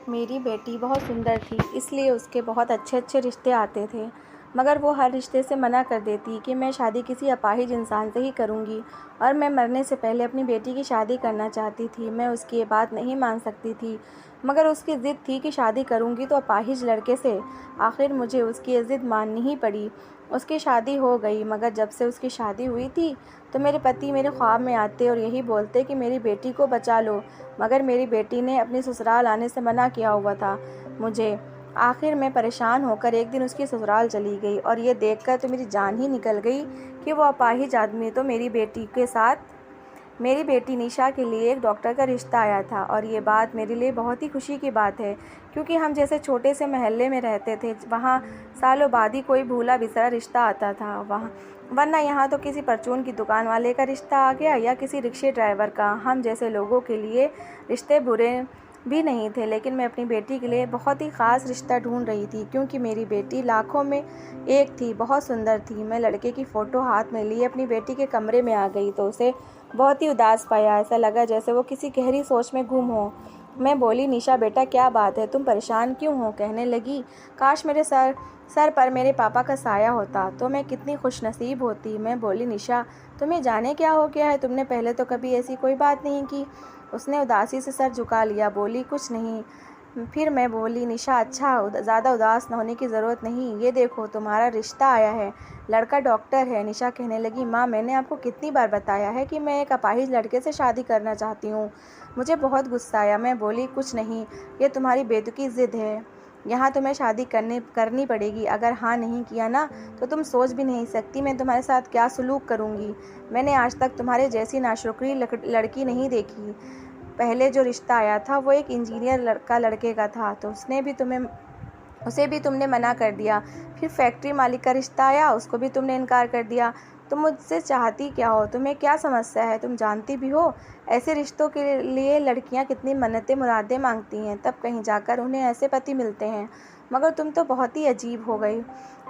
मेरी बेटी बहुत सुंदर थी, इसलिए उसके बहुत अच्छे अच्छे रिश्ते आते थे, मगर वो हर रिश्ते से मना कर देती कि मैं शादी किसी अपाहिज इंसान से ही करूँगी और मैं मरने से पहले अपनी बेटी की शादी करना चाहती थी। मैं उसकी ये बात नहीं मान सकती थी, मगर उसकी ज़िद थी कि शादी करूँगी तो अपाहिज लड़के से। आखिर मुझे उसकी ये ज़िद माननी ही पड़ी। उसकी शादी हो गई, मगर जब से उसकी शादी हुई थी तो मेरे पति मेरे ख्वाब में आते और यही बोलते कि मेरी बेटी को बचा लो, मगर मेरी बेटी ने अपनी ससुराल आने से मना किया हुआ था मुझे। आखिर मैं परेशान होकर एक दिन उसकी ससुराल चली गई और ये देखकर तो मेरी जान ही निकल गई कि वो अपाहिज आदमी तो मेरी बेटी निशा के लिए एक डॉक्टर का रिश्ता आया था। और ये बात मेरे लिए बहुत ही खुशी की बात है, क्योंकि हम जैसे छोटे से मोहल्ले में रहते थे, वहाँ सालों बाद ही कोई भूला बिसरा रिश्ता आता था वरना यहाँ तो किसी परचून की दुकान वाले का रिश्ता आ गया या किसी रिक्शे ड्राइवर का। हम जैसे लोगों के लिए रिश्ते बुरे भी नहीं थे, लेकिन मैं अपनी बेटी के लिए बहुत ही ख़ास रिश्ता ढूंढ रही थी, क्योंकि मेरी बेटी लाखों में एक थी, बहुत सुंदर थी। मैं लड़के की फ़ोटो हाथ में लिए अपनी बेटी के कमरे में आ गई तो उसे बहुत ही उदास पाया। ऐसा लगा जैसे वो किसी गहरी सोच में गुम हो। मैं बोली, निशा बेटा, क्या बात है, तुम परेशान क्यों हो? कहने लगी, काश मेरे सर पर मेरे पापा का साया होता तो मैं कितनी खुशनसीब होती। मैं बोली, निशा तुम्हें जाने क्या हो गया है, तुमने पहले तो कभी ऐसी कोई बात नहीं की। उसने उदासी से सर झुका लिया, बोली, कुछ नहीं। फिर मैं बोली, निशा अच्छा, ज़्यादा उदास न होने की ज़रूरत नहीं, ये देखो तुम्हारा रिश्ता आया है, लड़का डॉक्टर है। निशा कहने लगी, माँ मैंने आपको कितनी बार बताया है कि मैं एक अपाहिज लड़के से शादी करना चाहती हूँ। मुझे बहुत गुस्सा आया। मैं बोली, कुछ नहीं, ये तुम्हारी बेतुकी ज़िद है, यहाँ तुम्हें शादी करनी पड़ेगी। अगर हाँ नहीं किया ना तो तुम सोच भी नहीं सकती मैं तुम्हारे साथ क्या सलूक करूँगी। मैंने आज तक तुम्हारे जैसी नाशुक्री लड़की नहीं देखी। पहले जो रिश्ता आया था वो एक इंजीनियर लड़के का था, तो उसे भी तुमने मना कर दिया। फिर फैक्ट्री मालिक का रिश्ता आया, उसको भी तुमने इनकार कर दिया। तुम मुझसे चाहती क्या हो? तुम्हें क्या समस्या है? तुम जानती भी हो ऐसे रिश्तों के लिए लड़कियां कितनी मन्नतें मुरादें मांगती हैं, तब कहीं जाकर उन्हें ऐसे पति मिलते हैं। मगर तुम तो बहुत ही अजीब हो गई,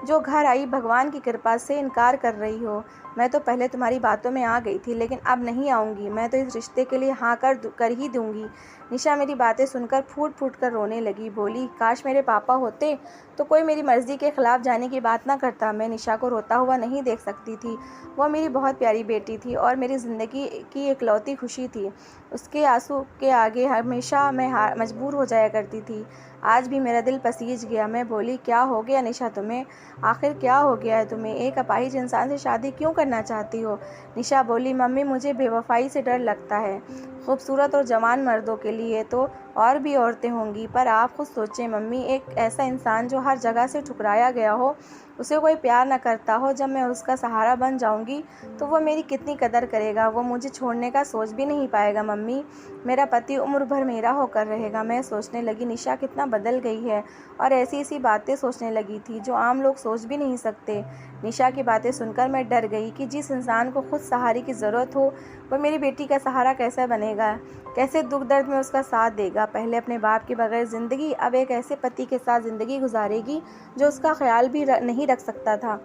जो घर आई भगवान की कृपा से इनकार कर रही हो। मैं तो पहले तुम्हारी बातों में आ गई थी, लेकिन अब नहीं आऊँगी। मैं तो इस रिश्ते के लिए हाँ कर ही दूँगी। निशा मेरी बातें सुनकर फूट फूट कर रोने लगी, बोली, काश मेरे पापा होते तो कोई मेरी मर्ज़ी के ख़िलाफ़ जाने की बात ना करता। मैं निशा को रोता हुआ नहीं देख सकती थी। वो मेरी बहुत प्यारी बेटी थी और मेरी ज़िंदगी की इकलौती खुशी थी। उसके आंसू के आगे हमेशा मैं मजबूर हो जाया करती थी। आज भी मेरा दिल पसीज गया। मैं बोली, क्या हो गया निशा तुम्हें? आखिर क्या हो गया है तुम्हें? एक अपाहिज इंसान से शादी क्यों करना चाहती हो? निशा बोली, मम्मी मुझे बेवफाई से डर लगता है। खूबसूरत और जवान मर्दों के लिए तो और भी औरतें होंगी, पर आप खुद सोचें मम्मी, एक ऐसा इंसान जो हर जगह से ठुकराया गया हो, उसे कोई प्यार न करता हो, जब मैं उसका सहारा बन जाऊंगी तो वो मेरी कितनी कदर करेगा? वो मुझे छोड़ने का सोच भी नहीं पाएगा मम्मी। मेरा पति उम्र भर मेरा होकर रहेगा। मैं सोचने लगी, निशा कितना बदल गई है और ऐसी ऐसी बातें सोचने लगी थी जो आम लोग सोच भी नहीं सकते। निशा की बातें सुनकर मैं डर गई कि जिस इंसान को खुद सहारे की ज़रूरत हो वो मेरी बेटी का सहारा कैसे बनेगा, कैसे दुख दर्द में उसका साथ देगा। पहले अपने बाप के बगैर ज़िंदगी, अब एक ऐसे पति के साथ ज़िंदगी गुजारेगी जो उसका ख्याल भी नहीं रख सकता था,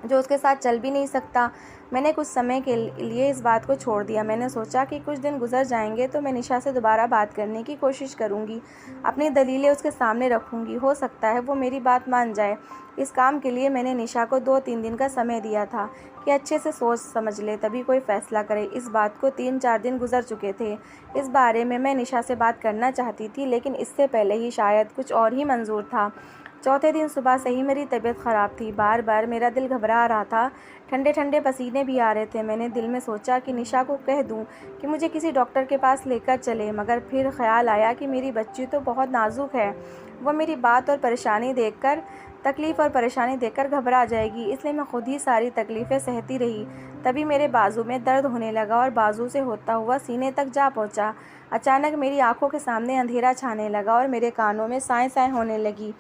जो उसके साथ चल भी नहीं सकता। मैंने कुछ समय के लिए इस बात को छोड़ दिया। मैंने सोचा कि कुछ दिन गुजर जाएंगे तो मैं निशा से दोबारा बात करने की कोशिश करूंगी, अपनी दलीलें उसके सामने रखूंगी, हो सकता है वो मेरी बात मान जाए। इस काम के लिए मैंने निशा को 2-3 दिन का समय दिया था कि अच्छे से सोच समझ ले, तभी कोई फ़ैसला करे। इस बात को 3-4 दिन गुजर चुके थे। इस बारे में मैं निशा से बात करना चाहती थी, लेकिन इससे पहले ही शायद कुछ और ही मंजूर था। चौथे दिन सुबह से ही मेरी तबीयत ख़राब थी। बार बार मेरा दिल घबरा रहा था, ठंडे ठंडे पसीने भी आ रहे थे। मैंने दिल में सोचा कि निशा को कह दूं कि मुझे किसी डॉक्टर के पास लेकर चले, मगर फिर ख्याल आया कि मेरी बच्ची तो बहुत नाजुक है, वो मेरी तकलीफ़ और परेशानी देखकर घबरा जाएगी, इसलिए मैं खुद ही सारी तकलीफ़ें सहती रही। तभी मेरे बाजू में दर्द होने लगा और बाजू से होता हुआ सीने तक जा पहुंचा। अचानक मेरी आंखों के सामने अंधेरा छाने लगा और मेरे कानों में साएं साएं होने लगी।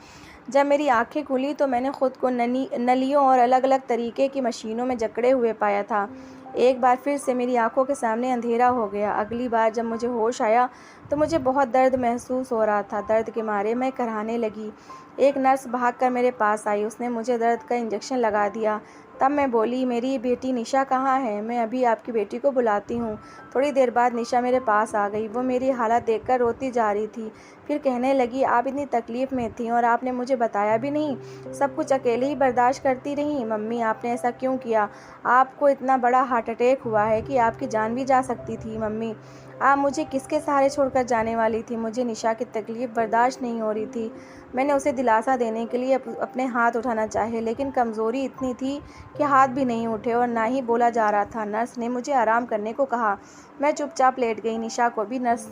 जब मेरी आंखें खुली तो मैंने खुद को नलियों और अलग अलग तरीके की मशीनों में जकड़े हुए पाया था। एक बार फिर से मेरी आंखों के सामने अंधेरा हो गया। अगली बार जब मुझे होश आया तो मुझे बहुत दर्द महसूस हो रहा था। दर्द के मारे मैं कराहने लगी। एक नर्स भागकर मेरे पास आई। उसने मुझे दर्द का इंजेक्शन लगा दिया। तब मैं बोली, मेरी बेटी निशा कहाँ है? मैं अभी आपकी बेटी को बुलाती हूँ। थोड़ी देर बाद निशा मेरे पास आ गई। वो मेरी हालत देखकर रोती जा रही थी। फिर कहने लगी, आप इतनी तकलीफ़ में थीं और आपने मुझे बताया भी नहीं, सब कुछ अकेले ही बर्दाश्त करती रहीं। मम्मी, आपने ऐसा क्यों किया? आपको इतना बड़ा हार्ट अटैक हुआ है कि आपकी जान भी जा सकती थी। मम्मी, आप मुझे किसके सहारे छोड़कर जाने वाली थी? मुझे निशा की तकलीफ़ बर्दाश्त नहीं हो रही थी। मैंने उसे दिलासा देने के लिए अपने हाथ उठाना चाहे, लेकिन कमज़ोरी इतनी थी कि हाथ भी नहीं उठे और ना ही बोला जा रहा था। नर्स ने मुझे आराम करने को कहा। मैं चुपचाप लेट गई। निशा को भी नर्स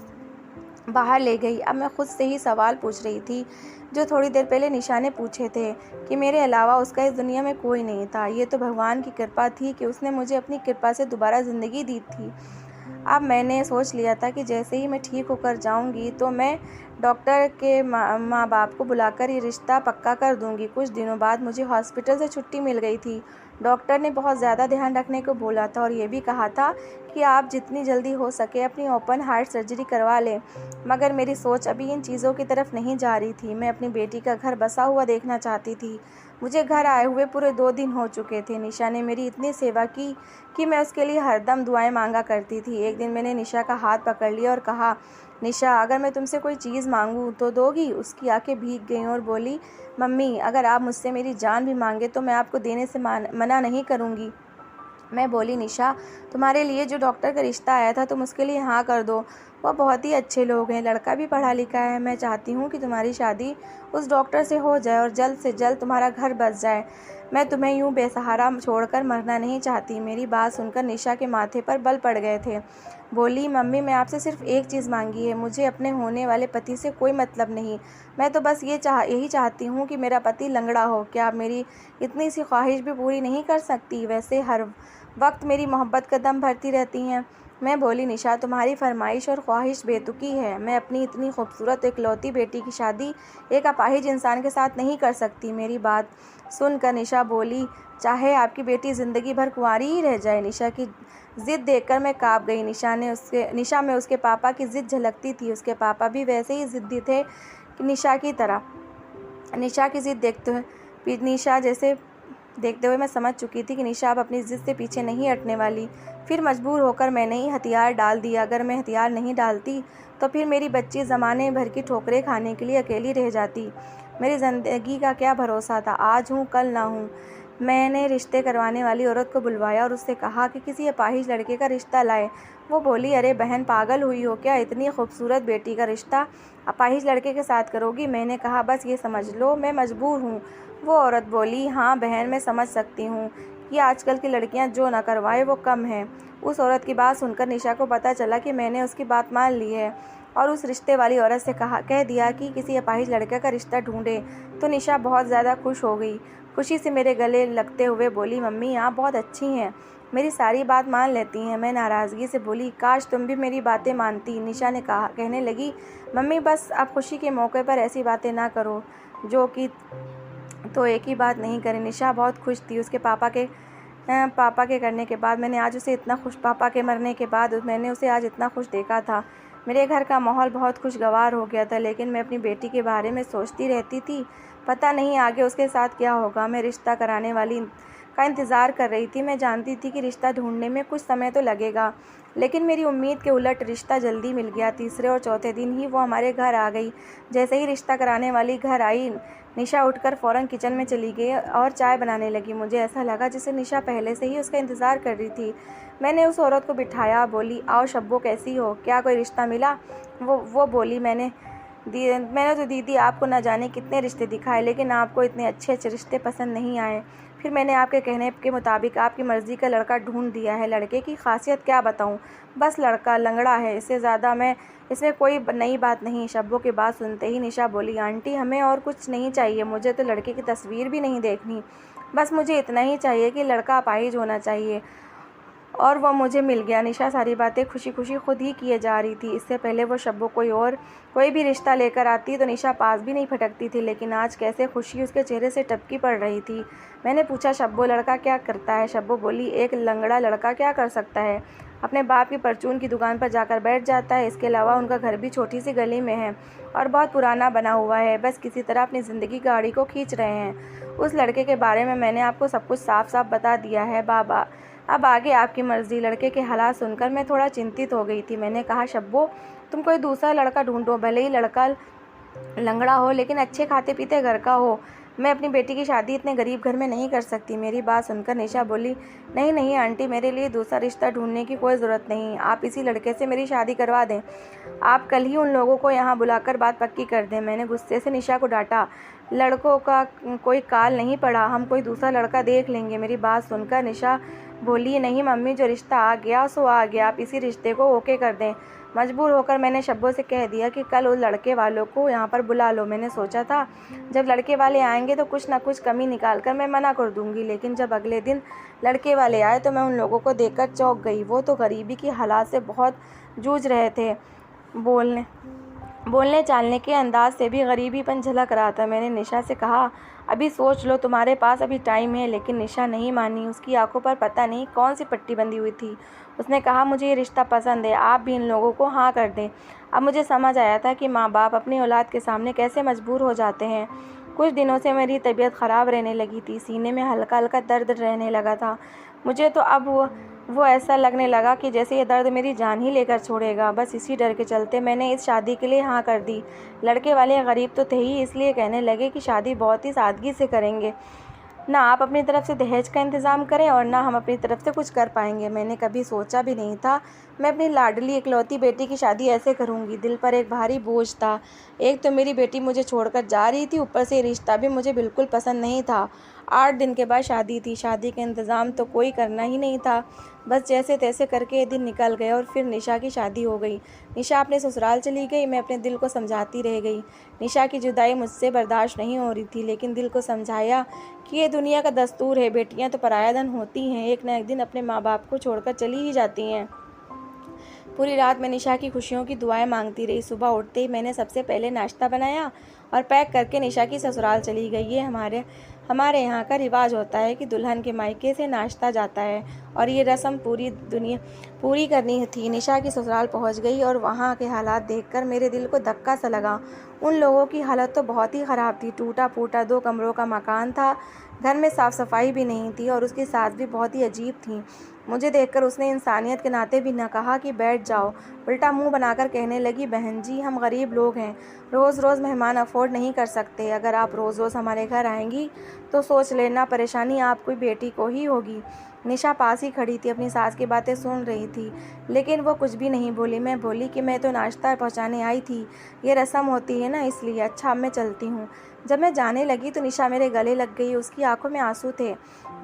बाहर ले गई। अब मैं खुद से ही सवाल पूछ रही थी जो थोड़ी देर पहले निशा ने पूछे थे, कि मेरे अलावा उसका इस दुनिया में कोई नहीं था। ये तो भगवान की कृपा थी कि उसने मुझे अपनी कृपा से दोबारा ज़िंदगी दी थी। अब मैंने सोच लिया था कि जैसे ही मैं ठीक होकर जाऊंगी तो मैं डॉक्टर के माँ बाप को बुलाकर ये रिश्ता पक्का कर दूंगी। कुछ दिनों बाद मुझे हॉस्पिटल से छुट्टी मिल गई थी। डॉक्टर ने बहुत ज़्यादा ध्यान रखने को बोला था और ये भी कहा था कि आप जितनी जल्दी हो सके अपनी ओपन हार्ट सर्जरी करवा लें। मगर मेरी सोच अभी इन चीज़ों की तरफ नहीं जा रही थी। मैं अपनी बेटी का घर बसा हुआ देखना चाहती थी। मुझे घर आए हुए पूरे 2 दिन हो चुके थे। निशा ने मेरी इतनी सेवा की कि मैं उसके लिए हरदम दुआएं मांगा करती थी। एक दिन मैंने निशा का हाथ पकड़ लिया और कहा, निशा, अगर मैं तुमसे कोई चीज़ मांगूं तो दोगी? उसकी आंखें भीग गईं और बोली, मम्मी, अगर आप मुझसे मेरी जान भी मांगे तो मैं आपको देने से मना नहीं करूँगी। मैं बोली, निशा, तुम्हारे लिए जो डॉक्टर का रिश्ता आया था तुम उसके लिए हाँ कर दो। वो बहुत ही अच्छे लोग हैं, लड़का भी पढ़ा लिखा है। मैं चाहती हूँ कि तुम्हारी शादी उस डॉक्टर से हो जाए और जल्द से जल्द तुम्हारा घर बस जाए। मैं तुम्हें यूँ बेसहारा छोड़कर मरना नहीं चाहती। मेरी बात सुनकर निशा के माथे पर बल पड़ गए थे। बोली, मम्मी, मैं आपसे सिर्फ एक चीज़ मांगी है। मुझे अपने होने वाले पति से कोई मतलब नहीं। मैं तो बस यही चाहती हूँ कि मेरा पति लंगड़ा हो। क्या आप मेरी इतनी सी ख्वाहिश भी पूरी नहीं कर सकती? वैसे हर वक्त मेरी मोहब्बत का दम भरती रहती हैं। मैं बोली, निशा, तुम्हारी फरमाइश और ख्वाहिश बेतुकी है। मैं अपनी इतनी खूबसूरत इकलौती बेटी की शादी एक अपाहिज इंसान के साथ नहीं कर सकती। मेरी बात सुनकर निशा बोली, चाहे आपकी बेटी ज़िंदगी भर कुंवारी ही रह जाए। निशा की ज़िद देखकर मैं काँप गई। निशा में उसके पापा की ज़िद झलकती थी। उसके पापा भी वैसे ही ज़िद्दी थे कि निशा की तरह। निशा की ज़िद देखते हुए मैं समझ चुकी थी कि निशा अब अपनी ज़िद से पीछे नहीं हटने वाली। फिर मजबूर होकर मैंने ही हथियार डाल दिया। अगर मैं हथियार नहीं डालती तो फिर मेरी बच्ची ज़माने भर की ठोकरें खाने के लिए अकेली रह जाती। मेरी ज़िंदगी का क्या भरोसा था? आज हूँ कल ना हूँ। मैंने रिश्ते करवाने वाली औरत को बुलवाया और उससे कहा कि किसी अपाहिज लड़के का रिश्ता लाए। वो बोली, अरे बहन, पागल हुई हो क्या? इतनी खूबसूरत बेटी का रिश्ता अपाहिज लड़के के साथ करोगी? मैंने कहा, बस ये समझ लो, मैं मजबूर हूँ। वो औरत बोली, हाँ बहन, मैं समझ सकती हूँ कि आजकल की लड़कियाँ जो ना करवाए वो कम है। उस औरत की बात सुनकर निशा को पता चला कि मैंने उसकी बात मान ली है और उस रिश्ते वाली औरत से कह दिया कि किसी अपाहिज लड़के का रिश्ता ढूंढे। तो निशा बहुत ज़्यादा खुश हो गई। खुशी से मेरे गले लगते हुए बोली, मम्मी, आप बहुत अच्छी हैं, मेरी सारी बात मान लेती हैं। मैं नाराज़गी से बोली, काश तुम भी मेरी बातें मानती। निशा ने कहने लगी, मम्मी, बस अब खुशी के मौके पर ऐसी बातें ना करो जो कि तो एक ही बात नहीं करें। निशा बहुत खुश थी। उसके पापा के करने के बाद मैंने आज उसे इतना खुश पापा के मरने के बाद मैंने उसे आज इतना खुश देखा था। मेरे घर का माहौल बहुत खुशगवार हो गया था, लेकिन मैं अपनी बेटी के बारे में सोचती रहती थी। पता नहीं आगे उसके साथ क्या होगा। मैं रिश्ता कराने वाली का इंतज़ार कर रही थी। मैं जानती थी कि रिश्ता ढूंढने में कुछ समय तो लगेगा, लेकिन मेरी उम्मीद के उलट रिश्ता जल्दी मिल गया। तीसरे और चौथे दिन ही वो हमारे घर आ गई। जैसे ही रिश्ता कराने वाली घर आई, निशा उठकर फ़ौरन किचन में चली गई और चाय बनाने लगी। मुझे ऐसा लगा जैसे निशा पहले से ही उसका इंतज़ार कर रही थी। मैंने उस औरत को बिठाया। बोली, आओ शब्बो, कैसी हो? क्या कोई रिश्ता मिला? वो बोली, मैंने तो दीदी आपको न जाने कितने रिश्ते दिखाए, लेकिन आपको इतने अच्छे अच्छे रिश्ते पसंद नहीं आए। फिर मैंने आपके कहने के मुताबिक आपकी मर्ज़ी का लड़का ढूंढ दिया है। लड़के की खासियत क्या बताऊं? बस लड़का लंगड़ा है, इससे ज़्यादा इसमें कोई नई बात नहीं। शब्बों की बात सुनते ही निशा बोली, आंटी, हमें और कुछ नहीं चाहिए। मुझे तो लड़के की तस्वीर भी नहीं देखनी, बस मुझे इतना ही चाहिए कि लड़का अपाहिज होना चाहिए और वो मुझे मिल गया। निशा सारी बातें खुशी खुशी खुद ही किए जा रही थी। इससे पहले वो शब्बो कोई भी रिश्ता लेकर आती तो निशा पास भी नहीं फटकती थी, लेकिन आज कैसे खुशी उसके चेहरे से टपकी पड़ रही थी। मैंने पूछा, शब्बो लड़का क्या करता है? शब्बो बोली, एक लंगड़ा लड़का क्या कर सकता है? अपने बाप की परचून की दुकान पर जाकर बैठ जाता है। इसके अलावा उनका घर भी छोटी सी गली में है और बहुत पुराना बना हुआ है। बस किसी तरह अपनी ज़िंदगी गाड़ी को खींच रहे हैं। उस लड़के के बारे में मैंने आपको सब कुछ साफ साफ बता दिया है बाबा, अब आगे आपकी मर्ज़ी। लड़के के हालात सुनकर मैं थोड़ा चिंतित हो गई थी। मैंने कहा, शब्बो तुम कोई दूसरा लड़का ढूंढो, भले ही लड़का लंगड़ा हो लेकिन अच्छे खाते पीते घर का हो। मैं अपनी बेटी की शादी इतने गरीब घर में नहीं कर सकती। मेरी बात सुनकर निशा बोली, नहीं नहीं आंटी, मेरे लिए दूसरा रिश्ता ढूंढने की कोई ज़रूरत नहीं। आप इसी लड़के से मेरी शादी करवा दें। आप कल ही उन लोगों को यहाँ बुलाकर बात पक्की कर दें। मैंने गुस्से से निशा को डांटा। लड़कों का कोई काल नहीं पड़ा, हम कोई दूसरा लड़का देख लेंगे। मेरी बात सुनकर निशा बोली, नहीं मम्मी, जो रिश्ता आ गया सो आ गया, आप इसी रिश्ते को ओके कर दें। मजबूर होकर मैंने शब्बों से कह दिया कि कल उस लड़के वालों को यहाँ पर बुला लो। मैंने सोचा था जब लड़के वाले आएंगे तो कुछ ना कुछ कमी निकाल कर मैं मना कर दूंगी, लेकिन जब अगले दिन लड़के वाले आए तो मैं उन लोगों को देखकर चौंक गई। वो तो गरीबी की हालात से बहुत जूझ रहे थे। बोलने चालने के अंदाज से भी गरीबीपन झलक रहा था। मैंने निशा से कहा, अभी सोच लो, तुम्हारे पास अभी टाइम है। लेकिन निशा नहीं मानी। उसकी आंखों पर पता नहीं कौन सी पट्टी बंधी हुई थी। उसने कहा, मुझे ये रिश्ता पसंद है, आप भी इन लोगों को हाँ कर दें। अब मुझे समझ आया था कि माँ बाप अपनी औलाद के सामने कैसे मजबूर हो जाते हैं। कुछ दिनों से मेरी तबीयत ख़राब रहने लगी थी। सीने में हल्का हल्का दर्द रहने लगा था। मुझे तो अब वो ऐसा लगने लगा कि जैसे ये दर्द मेरी जान ही लेकर छोड़ेगा। बस इसी डर के चलते मैंने इस शादी के लिए हाँ कर दी। लड़के वाले गरीब तो थे ही, इसलिए कहने लगे कि शादी बहुत ही सादगी से करेंगे, ना आप अपनी तरफ से दहेज का इंतज़ाम करें और ना हम अपनी तरफ से कुछ कर पाएंगे। मैंने कभी सोचा भी नहीं था मैं अपनी लाडली इकलौती बेटी की शादी ऐसे करूंगी। दिल पर एक भारी बोझ था। एक तो मेरी बेटी मुझे छोड़कर जा रही थी, ऊपर से रिश्ता भी मुझे बिल्कुल पसंद नहीं था। 8 दिन के बाद शादी थी। शादी का इंतज़ाम तो कोई करना ही नहीं था। बस जैसे तैसे करके ये दिन निकल गए और फिर निशा की शादी हो गई। निशा अपने ससुराल चली गई। मैं अपने दिल को समझाती रह गई। निशा की जुदाई मुझसे बर्दाश्त नहीं हो रही थी, लेकिन दिल को समझाया कि ये दुनिया का दस्तूर है, बेटियां तो पराया धन होती हैं, एक न एक दिन अपने माँ बाप को छोड़कर चली ही जाती हैं। पूरी रात मैं निशा की खुशियों की दुआएं मांगती रही। सुबह उठते ही मैंने सबसे पहले नाश्ता बनाया और पैक करके निशा की ससुराल चली गई। ये हमारे यहाँ का रिवाज होता है कि दुल्हन के मायके से नाश्ता जाता है और ये रस्म पूरी करनी थी। निशा की ससुराल पहुँच गई और वहाँ के हालात देखकर मेरे दिल को धक्का सा लगा। उन लोगों की हालत तो बहुत ही ख़राब थी। टूटा फूटा 2 कमरों का मकान था। घर में साफ़ सफाई भी नहीं थी और उसकी सास भी बहुत ही अजीब थी। मुझे देखकर उसने इंसानियत के नाते भी न कहा कि बैठ जाओ, उल्टा मुंह बनाकर कहने लगी, बहन जी, हम गरीब लोग हैं, रोज़ रोज़ मेहमान अफोर्ड नहीं कर सकते। अगर आप रोज़ रोज़ हमारे घर आएंगी तो सोच लेना परेशानी आपकी बेटी को ही होगी। निशा पास ही खड़ी थी, अपनी सास की बातें सुन रही थी, लेकिन वो कुछ भी नहीं बोली। मैं बोली कि मैं तो नाश्ता पहुंचाने आई थी, ये रस्म होती है ना, इसलिए। अच्छा, अब मैं चलती हूँ। जब मैं जाने लगी तो निशा मेरे गले लग गई। उसकी आंखों में आंसू थे।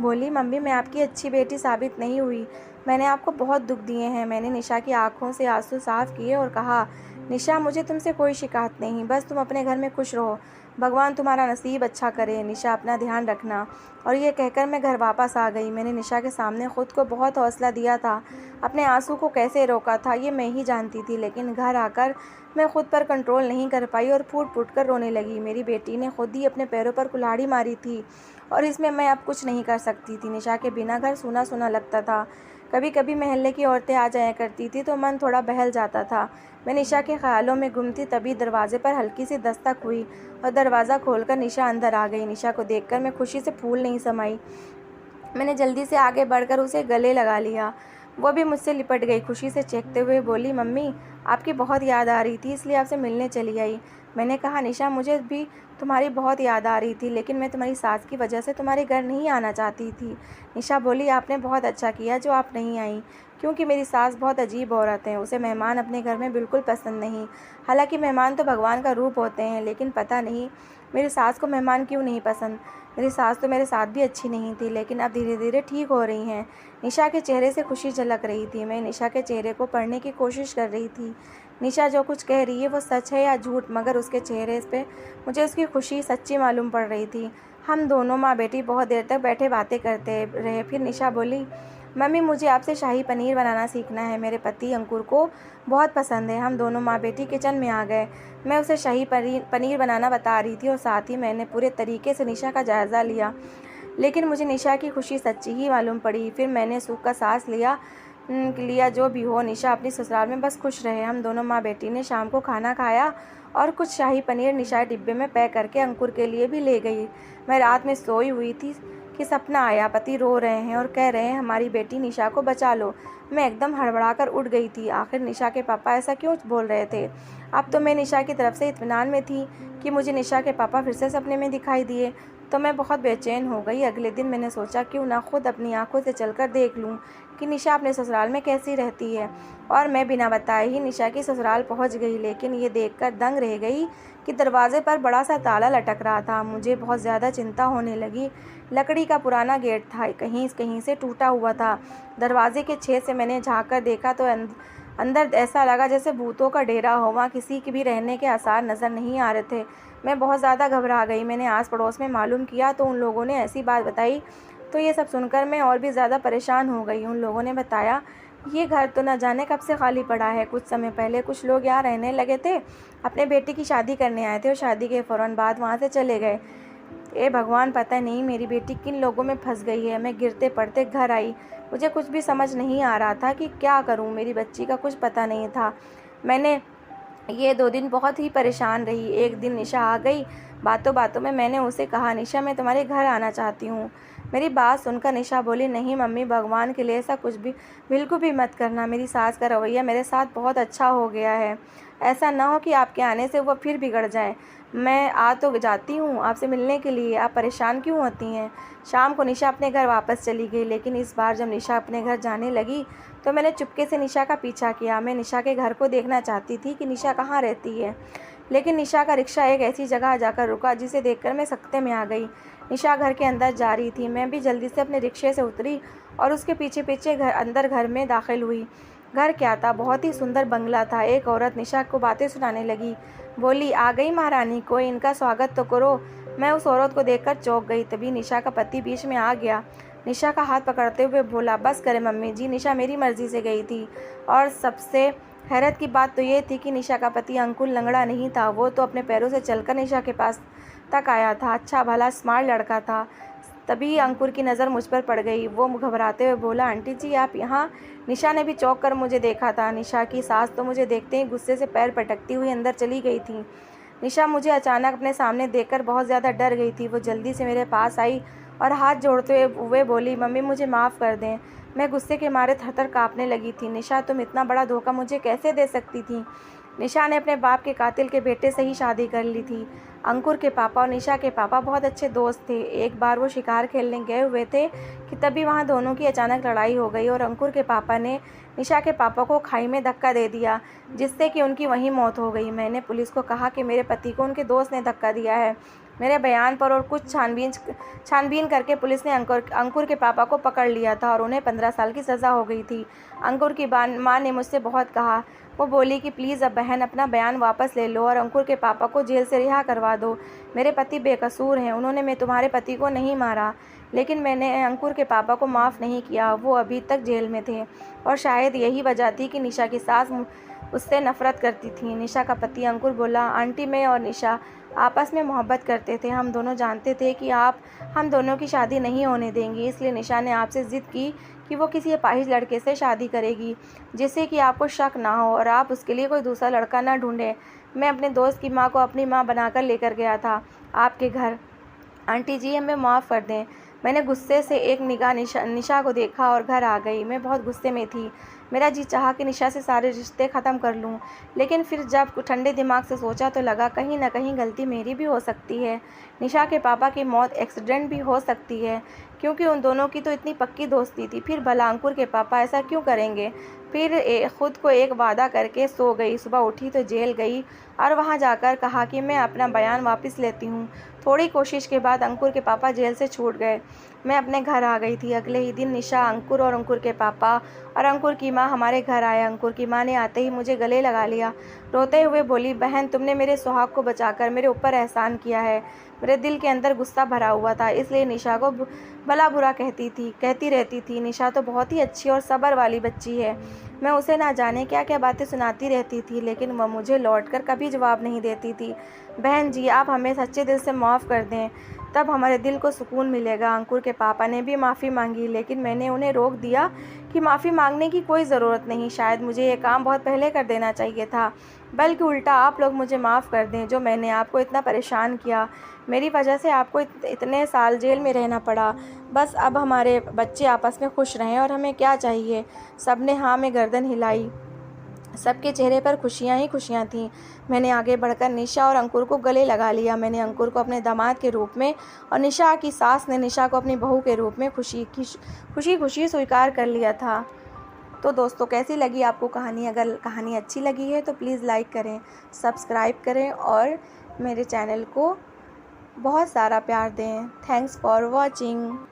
बोली, मम्मी, मैं आपकी अच्छी बेटी साबित नहीं हुई, मैंने आपको बहुत दुख दिए हैं। मैंने निशा की आंखों से आंसू साफ किए और कहा, निशा, मुझे तुमसे कोई शिकायत नहीं, बस तुम अपने घर में खुश रहो, भगवान तुम्हारा नसीब अच्छा करे। निशा, अपना ध्यान रखना। और ये कहकर मैं घर वापस आ गई। मैंने निशा के सामने खुद को बहुत हौसला दिया था। अपने आंसू को कैसे रोका था ये मैं ही जानती थी, लेकिन घर आकर मैं खुद पर कंट्रोल नहीं कर पाई और फूट फूट कर रोने लगी। मेरी बेटी ने खुद ही अपने पैरों पर कुल्हाड़ी मारी थी और इसमें मैं अब कुछ नहीं कर सकती थी। निशा के बिना घर सूना सूना लगता था। कभी कभी मोहल्ले की औरतें आ जाया करती थी तो मन थोड़ा बहल जाता था। मैं निशा के ख्यालों में गुम थी, तभी दरवाजे पर हल्की सी दस्तक हुई और दरवाज़ा खोलकर निशा अंदर आ गई। निशा को देखकर मैं खुशी से फूल नहीं समाई। मैंने जल्दी से आगे बढ़कर उसे गले लगा लिया। वो भी मुझसे लिपट गई। खुशी से चीखते हुए बोली, मम्मी, आपकी बहुत याद आ रही थी, इसलिए आपसे मिलने चली आई। मैंने कहा, निशा, मुझे भी तुम्हारी बहुत याद आ रही थी, लेकिन मैं तुम्हारी सास की वजह से तुम्हारे घर नहीं आना चाहती थी। निशा बोली, आपने बहुत अच्छा किया जो आप नहीं आई, क्योंकि मेरी सास बहुत अजीब औरत है, उसे मेहमान अपने घर में बिल्कुल पसंद नहीं। हालांकि मेहमान तो भगवान का रूप होते हैं, लेकिन पता नहीं मेरी सास को मेहमान क्यों नहीं पसंद। मेरी सास तो मेरे साथ भी अच्छी नहीं थी, लेकिन अब धीरे धीरे ठीक हो रही हैं। निशा के चेहरे से खुशी झलक रही थी। मैं निशा के चेहरे को पढ़ने की कोशिश कर रही थी। निशा जो कुछ कह रही है वो सच है या झूठ, मगर उसके चेहरे पे मुझे उसकी खुशी सच्ची मालूम पड़ रही थी। हम दोनों माँ बेटी बहुत देर तक बैठे बातें करते रहे। फिर निशा बोली, मम्मी, मुझे आपसे शाही पनीर बनाना सीखना है। मेरे पति अंकुर को बहुत पसंद है। हम दोनों माँ बेटी किचन में आ गए। मैं उसे शाही पनीर बनाना बता रही थी और साथ ही मैंने पूरे तरीके से निशा का जायज़ा लिया। लेकिन मुझे निशा की खुशी सच्ची ही मालूम पड़ी। फिर मैंने सुख का सांस लिया जो भी हो, निशा अपनी ससुराल में बस खुश रहे। हम दोनों माँ बेटी ने शाम को खाना खाया और कुछ शाही पनीर निशा डिब्बे में पैक करके अंकुर के लिए भी ले गई। मैं रात में सोई हुई थी कि सपना आया। पति रो रहे हैं और कह रहे हैं, हमारी बेटी निशा को बचा लो। मैं एकदम हड़बड़ाकर उठ गई थी। आखिर निशा के पापा ऐसा क्यों बोल रहे थे? अब तो मैं निशा की तरफ से इत्मीनान में थी कि मुझे निशा के पापा फिर से सपने में दिखाई दिए तो मैं बहुत बेचैन हो गई। अगले दिन मैंने सोचा क्यों ना खुद अपनी आंखों से चलकर देख लूं कि निशा अपने ससुराल में कैसी रहती है। और मैं बिना बताए ही निशा की ससुराल पहुंच गई, लेकिन ये देखकर दंग रह गई कि दरवाजे पर बड़ा सा ताला लटक रहा था। मुझे बहुत ज़्यादा चिंता होने लगी। लकड़ी का पुराना गेट था, कहीं कहीं से टूटा हुआ था। दरवाजे के छेद से मैंने झाँक कर देखा तो अंदर ऐसा लगा जैसे भूतों का डेरा हो। वहाँ किसी के भी रहने के आसार नज़र नहीं आ रहे थे। मैं बहुत ज़्यादा घबरा गई। मैंने आस पड़ोस में मालूम किया तो उन लोगों ने ऐसी बात बताई तो ये सब सुनकर मैं और भी ज़्यादा परेशान हो गई। उन लोगों ने बताया ये घर तो न जाने कब से खाली पड़ा है। कुछ समय पहले कुछ लोग यहाँ रहने लगे थे, अपने बेटी की शादी करने आए थे और शादी के फ़ौरन बाद वहाँ से चले गए। ए भगवान, पता नहीं मेरी बेटी किन लोगों में फंस गई है। मैं गिरते पड़ते घर आई। मुझे कुछ भी समझ नहीं आ रहा था कि क्या करूं। मेरी बच्ची का कुछ पता नहीं था। मैंने ये 2 दिन बहुत ही परेशान रही। एक दिन निशा आ गई। बातों बातों में मैंने उसे कहा, निशा मैं तुम्हारे घर आना चाहती हूँ। मेरी बात सुनकर निशा बोली, नहीं मम्मी, भगवान के लिए ऐसा कुछ भी बिल्कुल भी मत करना। मेरी सास का रवैया मेरे साथ बहुत अच्छा हो गया है। ऐसा ना हो कि आपके आने से वो फिर बिगड़ जाए। मैं आ तो जाती हूँ आपसे मिलने के लिए, आप परेशान क्यों होती हैं? शाम को निशा अपने घर वापस चली गई, लेकिन इस बार जब निशा अपने घर जाने लगी तो मैंने चुपके से निशा का पीछा किया। मैं निशा के घर को देखना चाहती थी कि निशा कहाँ रहती है, लेकिन निशा का रिक्शा एक ऐसी जगह जाकर रुका जिसे देखकर मैं सकते में आ गई। निशा घर के अंदर जा रही थी। मैं भी जल्दी से अपने रिक्शे से उतरी और उसके पीछे पीछे घर में दाखिल हुई। घर क्या था, बहुत ही सुंदर बंगला था। एक औरत निशा को बातें सुनाने लगी। बोली, आ गई महारानी, कोई इनका स्वागत तो करो। मैं उस औरत को देखकर चौंक गई। तभी निशा का पति बीच में आ गया। निशा का हाथ पकड़ते हुए बोला, बस करे मम्मी जी, निशा मेरी मर्जी से गई थी। और सबसे हैरत की बात तो ये थी कि निशा का पति अंकुर लंगड़ा नहीं था। वो तो अपने पैरों से चलकर निशा के पास तक आया था। अच्छा भला स्मार्ट लड़का था। तभी अंकुर की नज़र मुझ पर पड़ गई। वो घबराते हुए बोला, आंटी जी आप यहाँ? निशा ने भी चौंक कर मुझे देखा था। निशा की सास तो मुझे देखते ही गुस्से से पैर पटकती हुई अंदर चली गई थी। निशा मुझे अचानक अपने सामने देखकर बहुत ज़्यादा डर गई थी। वो जल्दी से मेरे पास आई और हाथ जोड़ते हुए बोली, मम्मी मुझे माफ़ कर दें। मैं गुस्से के मारे थरथर काँपने लगी थी। निशा, तुम इतना बड़ा धोखा मुझे कैसे दे सकती थी? निशा ने अपने बाप के कातिल के बेटे से ही शादी कर ली थी। अंकुर के पापा और निशा के पापा बहुत अच्छे दोस्त थे। एक बार वो शिकार खेलने गए हुए थे कि तभी वहाँ दोनों की अचानक लड़ाई हो गई और अंकुर के पापा ने निशा के पापा को खाई में धक्का दे दिया, जिससे कि उनकी वहीं मौत हो गई। मैंने पुलिस को कहा कि मेरे पति को उनके दोस्त ने धक्का दिया है। मेरे बयान पर और कुछ छानबीन करके पुलिस ने अंकुर के पापा को पकड़ लिया था और उन्हें 15 साल की सज़ा हो गई थी। अंकुर की माँ ने मुझसे बहुत कहा। वो बोली कि प्लीज़ अब बहन अपना बयान वापस ले लो और अंकुर के पापा को जेल से रिहा करवा दो। मेरे पति बेकसूर हैं, उन्होंने मैं तुम्हारे पति को नहीं मारा। लेकिन मैंने अंकुर के पापा को माफ़ नहीं किया। वो अभी तक जेल में थे और शायद यही वजह थी कि निशा की सास उससे नफरत करती थी। निशा का पति अंकुर बोला, आंटी मैं और निशा आपस में मोहब्बत करते थे। हम दोनों जानते थे कि आप हम दोनों की शादी नहीं होने देंगी, इसलिए निशा ने आपसे ज़िद की कि वो किसी अपाहिज लड़के से शादी करेगी जिससे कि आपको शक ना हो और आप उसके लिए कोई दूसरा लड़का ना ढूंढें। मैं अपने दोस्त की माँ को अपनी माँ बनाकर लेकर गया था आपके घर। आंटी जी हमें माफ़ कर दें। मैंने गुस्से से एक निगाह निशा को देखा और घर आ गई। मैं बहुत गुस्से में थी। मेरा जी चाहा कि निशा से सारे रिश्ते ख़त्म कर लूं, लेकिन फिर जब ठंडे दिमाग से सोचा तो लगा कहीं ना कहीं गलती मेरी भी हो सकती है। निशा के पापा की मौत एक्सीडेंट भी हो सकती है, क्योंकि उन दोनों की तो इतनी पक्की दोस्ती थी। फिर भला अंकुर के पापा ऐसा क्यों करेंगे? फिर खुद को एक वादा करके सो गई। सुबह उठी तो जेल गई और वहां जाकर कहा कि मैं अपना बयान वापस लेती हूँ। थोड़ी कोशिश के बाद अंकुर के पापा जेल से छूट गए। मैं अपने घर आ गई थी। अगले ही दिन निशा, अंकुर और अंकुर के पापा और अंकुर की माँ हमारे घर आए। अंकुर की माँ ने आते ही मुझे गले लगा लिया रोते हुए बोली, बहन तुमने मेरे सुहाग को बचाकर मेरे ऊपर एहसान किया है। मेरे दिल के अंदर गुस्सा भरा हुआ था, इसलिए निशा को भला बुरा कहती रहती थी। निशा तो बहुत ही अच्छी और सब्र वाली बच्ची है। मैं उसे ना जाने क्या क्या बातें सुनाती रहती थी, लेकिन वह मुझे लौटकर कभी जवाब नहीं देती थी। बहन जी, आप हमें सच्चे दिल से माफ़ कर दें, तब हमारे दिल को सुकून मिलेगा। अंकुर के पापा ने भी माफ़ी मांगी, लेकिन मैंने उन्हें रोक दिया कि माफ़ी मांगने की कोई ज़रूरत नहीं। शायद मुझे ये काम बहुत पहले कर देना चाहिए था, बल्कि उल्टा आप लोग मुझे माफ़ कर दें, जो मैंने आपको इतना परेशान किया। मेरी वजह से आपको इतने साल जेल में रहना पड़ा। बस अब हमारे बच्चे आपस में खुश रहें और हमें क्या चाहिए। सबने हाँ में गर्दन हिलाई। सबके चेहरे पर खुशियाँ ही खुशियाँ थीं। मैंने आगे बढ़कर निशा और अंकुर को गले लगा लिया। मैंने अंकुर को अपने दामाद के रूप में और निशा की सास ने निशा को अपनी बहू के रूप में खुशी स्वीकार कर लिया था। तो दोस्तों, कैसी लगी आपको कहानी? अगर कहानी अच्छी लगी है तो प्लीज़ लाइक करें, सब्सक्राइब करें और मेरे चैनल को बहुत सारा प्यार दें। Thanks for watching.